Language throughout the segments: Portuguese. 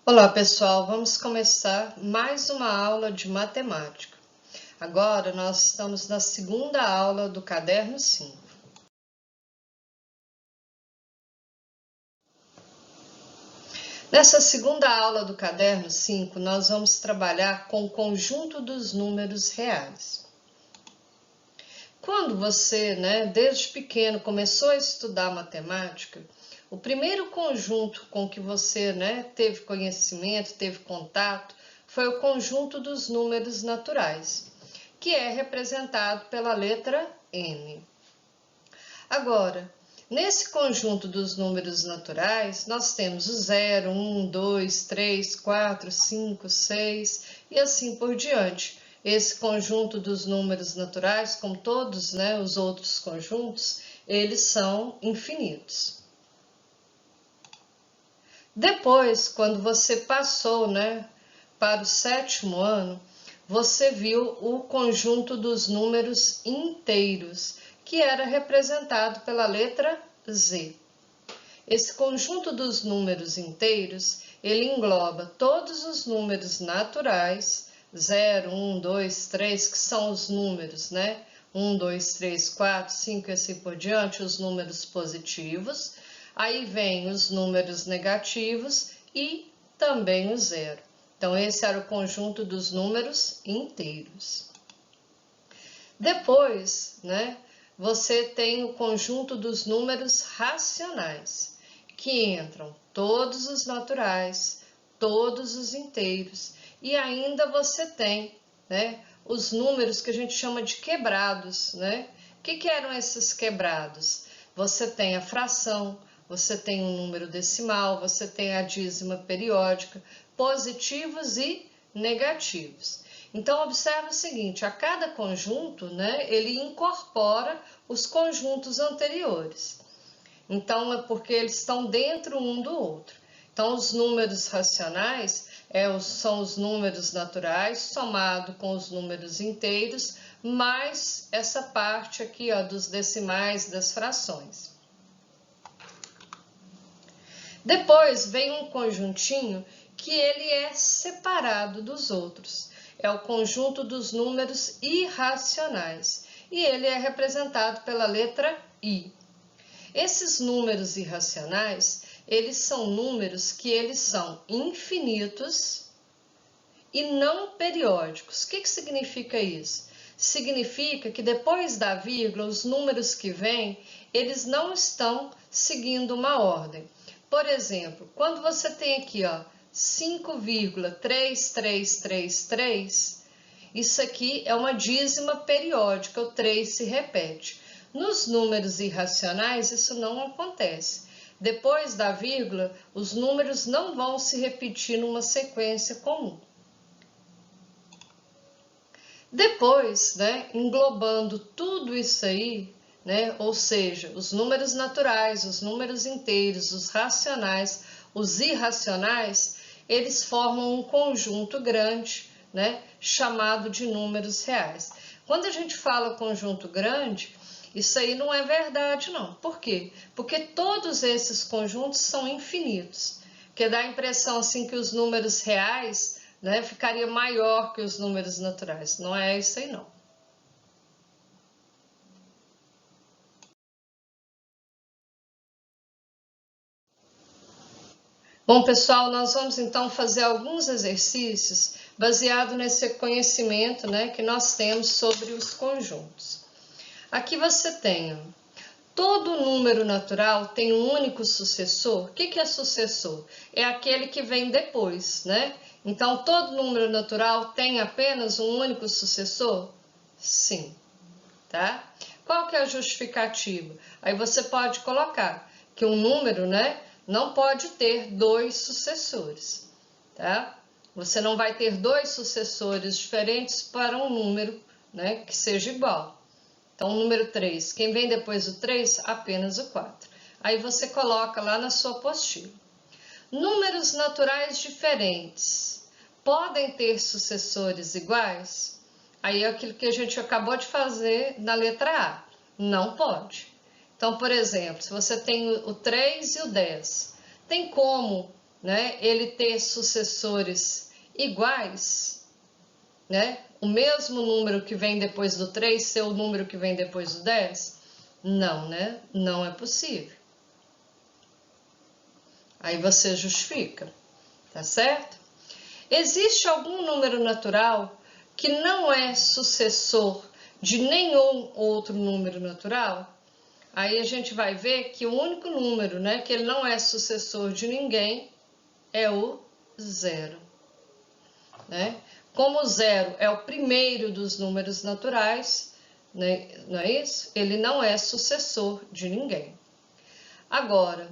Olá pessoal, vamos começar mais uma aula de matemática. Agora nós estamos na segunda aula do caderno 5. Nessa segunda aula do caderno 5, nós vamos trabalhar com o conjunto dos números reais. Quando você, desde pequeno começou a estudar matemática, o primeiro conjunto com que você, teve conhecimento, teve contato, foi o conjunto dos números naturais, que é representado pela letra N. Agora, nesse conjunto dos números naturais, nós temos o 0, 1, 2, 3, 4, 5, 6 e assim por diante. Esse conjunto dos números naturais, como todos, os outros conjuntos, eles são infinitos. Depois, quando você passou, para o 7º ano, você viu o conjunto dos números inteiros, que era representado pela letra Z. Esse conjunto dos números inteiros, ele engloba todos os números naturais, 0, 1, 2, 3, que são os números, 1, 2, 3, 4, 5 e assim por diante, os números positivos. Aí vem os números negativos e também o zero. Então, esse era o conjunto dos números inteiros. Depois, você tem o conjunto dos números racionais, que entram todos os naturais, todos os inteiros, e ainda você tem, os números que a gente chama de quebrados, O que eram esses quebrados? Você tem a fração, você tem um número decimal, você tem a dízima periódica, positivos e negativos. Então, observe o seguinte, a cada conjunto, ele incorpora os conjuntos anteriores. Então, é porque eles estão dentro um do outro. Então, os números racionais são os números naturais somado com os números inteiros, mais essa parte aqui, dos decimais, das frações. Depois vem um conjuntinho que ele é separado dos outros. É o conjunto dos números irracionais e ele é representado pela letra I. Esses números irracionais, eles são números que eles são infinitos e não periódicos. O que significa isso? Significa que depois da vírgula, os números que vêm, eles não estão seguindo uma ordem. Por exemplo, quando você tem aqui 5,3333, isso aqui é uma dízima periódica, o 3 se repete. Nos números irracionais, isso não acontece. Depois da vírgula, os números não vão se repetir numa sequência comum. Depois, englobando tudo isso aí, ou seja, os números naturais, os números inteiros, os racionais, os irracionais, eles formam um conjunto grande, chamado de números reais. Quando a gente fala conjunto grande, isso aí não é verdade, não. Por quê? Porque todos esses conjuntos são infinitos, que dá a impressão assim que os números reais, ficaria maior que os números naturais. Não é isso aí, não. Bom, pessoal, nós vamos então fazer alguns exercícios baseado nesse conhecimento, que nós temos sobre os conjuntos. Aqui você tem, todo número natural tem um único sucessor. O que é sucessor? É aquele que vem depois, Então, todo número natural tem apenas um único sucessor? Sim, tá? Qual que é a justificativa? Aí você pode colocar que um número, não pode ter dois sucessores, tá? Você não vai ter dois sucessores diferentes para um número, que seja igual. Então, o número 3, quem vem depois do 3? Apenas o 4. Aí você coloca lá na sua apostila. Números naturais diferentes podem ter sucessores iguais? Aí é aquilo que a gente acabou de fazer na letra A. Não pode. Então, por exemplo, se você tem o 3 e o 10, tem como, né, ele ter sucessores iguais, né? O mesmo número que vem depois do 3 ser o número que vem depois do 10? Não, né? Não é possível. Aí você justifica, tá certo? Existe algum número natural que não é sucessor de nenhum outro número natural? Aí a gente vai ver que o único número, né, que ele não é sucessor de ninguém é o 0, né? Como o 0 é o primeiro dos números naturais, né, não é isso? Ele não é sucessor de ninguém. Agora,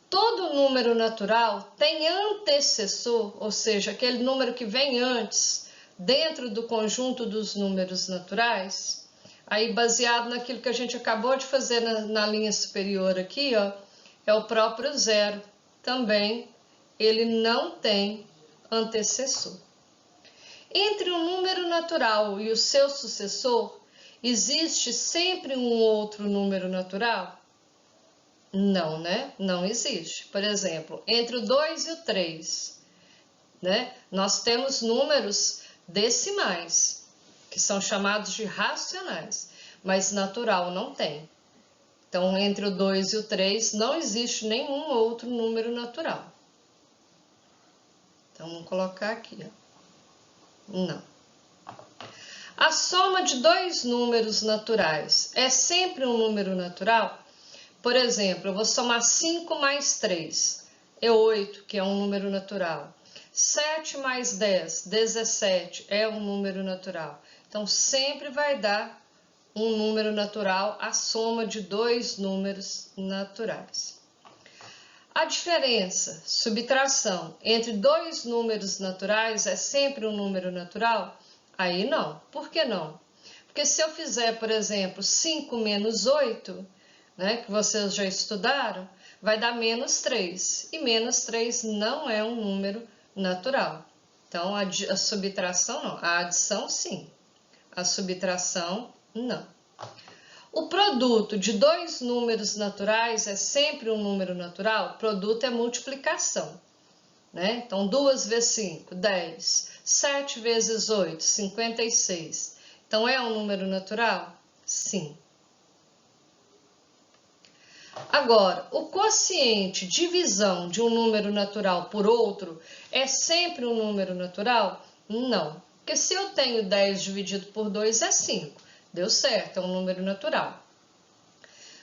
todo número natural tem antecessor, ou seja, aquele número que vem antes, dentro do conjunto dos números naturais. Aí, baseado naquilo que a gente acabou de fazer na linha superior aqui, ó, é o próprio 0. Também ele não tem antecessor. Entre o número natural e o seu sucessor, existe sempre um outro número natural? Não, né? Não existe. Por exemplo, entre o 2 e o 3, né? Nós temos números decimais, que são chamados de racionais, mas natural não tem. Então, entre o 2 e o 3 não existe nenhum outro número natural. Então, vamos colocar aqui, ó. Não. A soma de dois números naturais é sempre um número natural? Por exemplo, eu vou somar 5 mais 3, é 8, que é um número natural. 7 mais 10, 17, é um número natural. Então, sempre vai dar um número natural a soma de dois números naturais. A diferença, subtração, entre dois números naturais é sempre um número natural? Aí não. Por que não? Porque se eu fizer, por exemplo, 5 menos 8, né, que vocês já estudaram, vai dar menos 3. E menos 3 não é um número natural. Então, a subtração não. A adição, sim. A subtração, não. O produto de dois números naturais é sempre um número natural? O produto é multiplicação, né? Então, 2 vezes 5, 10. 7 vezes 8, 56. Então, é um número natural? Sim. Agora, o quociente de divisão de um número natural por outro é sempre um número natural? Não. Porque se eu tenho 10 dividido por 2 é 5. Deu certo, é um número natural.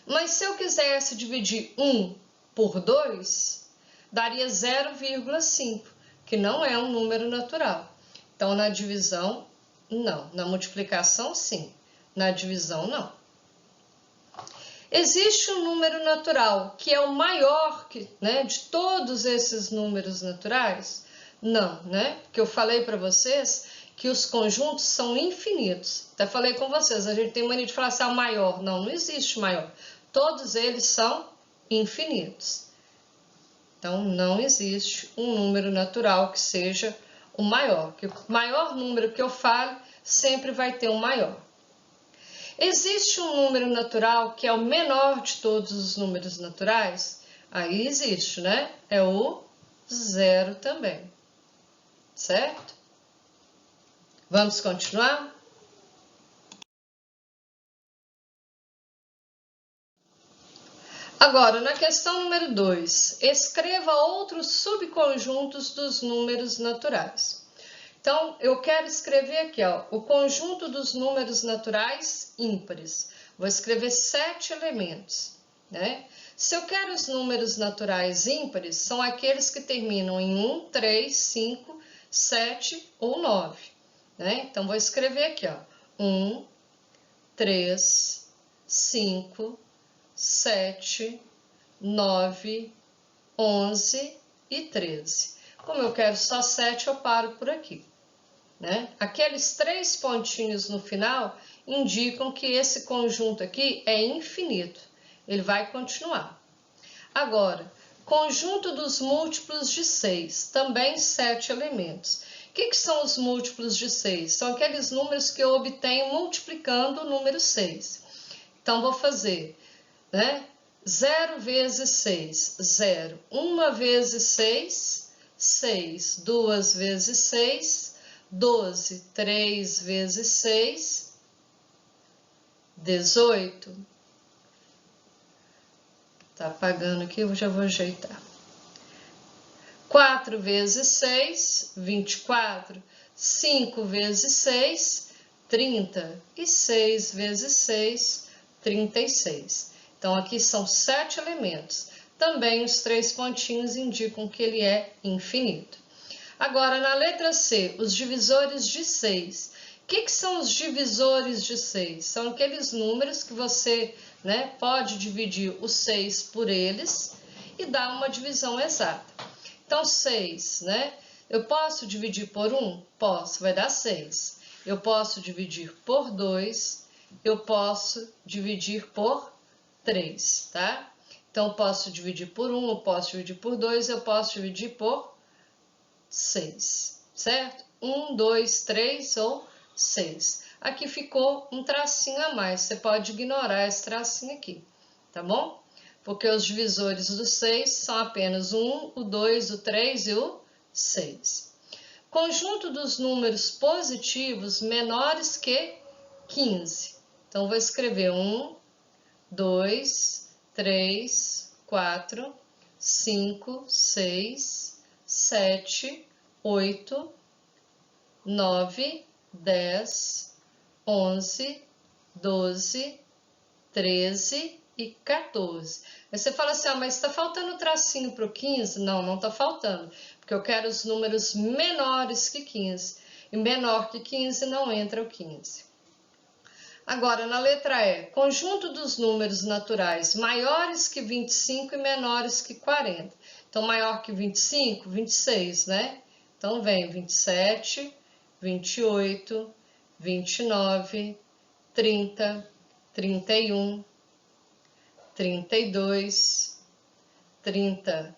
Mas se eu quisesse dividir 1 por 2, daria 0,5, que não é um número natural. Então, na divisão, não. Na multiplicação, sim. Na divisão, não. Existe um número natural que é o maior né, de todos esses números naturais? Não, né? Porque eu falei para vocês que os conjuntos são infinitos. Até falei com vocês, a gente tem mania de falar assim, o maior. Não, não existe maior. Todos eles são infinitos. Então, não existe um número natural que seja o maior. Que o maior número que eu falo sempre vai ter um maior. Existe um número natural que é o menor de todos os números naturais? Aí existe, né? É o 0 também. Certo? Vamos continuar? Agora, na questão número 2, escreva outros subconjuntos dos números naturais. Então, eu quero escrever aqui, ó, o conjunto dos números naturais ímpares. Vou escrever 7 elementos, né? Se eu quero os números naturais ímpares, são aqueles que terminam em 1, 3, 5, 7 ou 9, né? Então, vou escrever aqui, ó, 1, 3, 5, 7, 9, 11 e 13. Como eu quero só 7, eu paro por aqui, né? Aqueles 3 pontinhos no final indicam que esse conjunto aqui é infinito. Ele vai continuar. Agora, conjunto dos múltiplos de 6, também 7 elementos. O que são os múltiplos de 6? São aqueles números que eu obtenho multiplicando o número 6. Então, vou fazer, né? 0 vezes 6, 0. 1 vezes 6, 6. 2 vezes 6, 12. 3 vezes 6, 18. Tá apagando aqui, eu já vou ajeitar. 4 vezes 6, 24. 5 vezes 6, 30. E 6 vezes 6, 36. Então, aqui são 7 elementos. Também os 3 pontinhos indicam que ele é infinito. Agora, na letra C, os divisores de 6. O que são os divisores de 6? São aqueles números que você, pode dividir os 6 por eles e dar uma divisão exata. Então, 6, eu posso dividir por 1? Posso, vai dar 6. Eu posso dividir por 2, eu posso dividir por 3, tá? Então, eu posso dividir por 1, eu posso dividir por 2, eu posso dividir por 6, certo? 1, 2, 3 ou 6. Aqui ficou um tracinho a mais, você pode ignorar esse tracinho aqui, tá bom? Porque os divisores do 6 são apenas o 1, o 2, o 3 e o 6. Conjunto dos números positivos menores que 15. Então, vou escrever 1, 2, 3, 4, 5, 6, 7, 8, 9, 10, 11, 12, 13 e 14. Aí você fala assim, mas está faltando tracinho para o 15? Não, não está faltando, porque eu quero os números menores que 15. E menor que 15 não entra o 15. Agora, na letra E, conjunto dos números naturais maiores que 25 e menores que 40. Então, maior que 25, 26, né? Então, vem 27, 28, 29, 30, 31, 32, 30.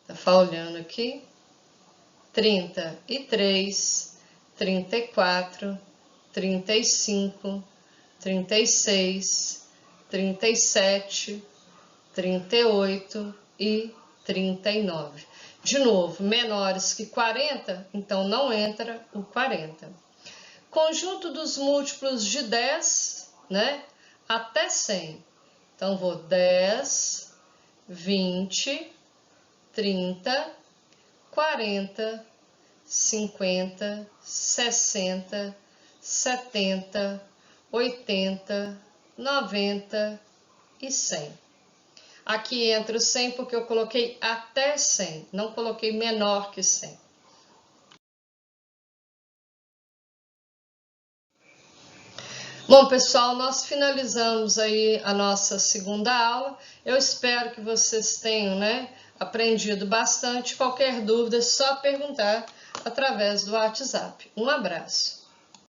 Tá falhando aqui? 33, 34, 35, 36, 37, 38 e 39. De novo, menores que 40, então não entra o 40. Conjunto dos múltiplos de 10, até 100. Então, vou 10, 20, 30, 40, 50, 60, 70, 80, 90 e 100. Aqui entra o 100 porque eu coloquei até 100, não coloquei menor que 100. Bom, pessoal, nós finalizamos aí a nossa segunda aula. Eu espero que vocês tenham, aprendido bastante. Qualquer dúvida é só perguntar através do WhatsApp. Um abraço.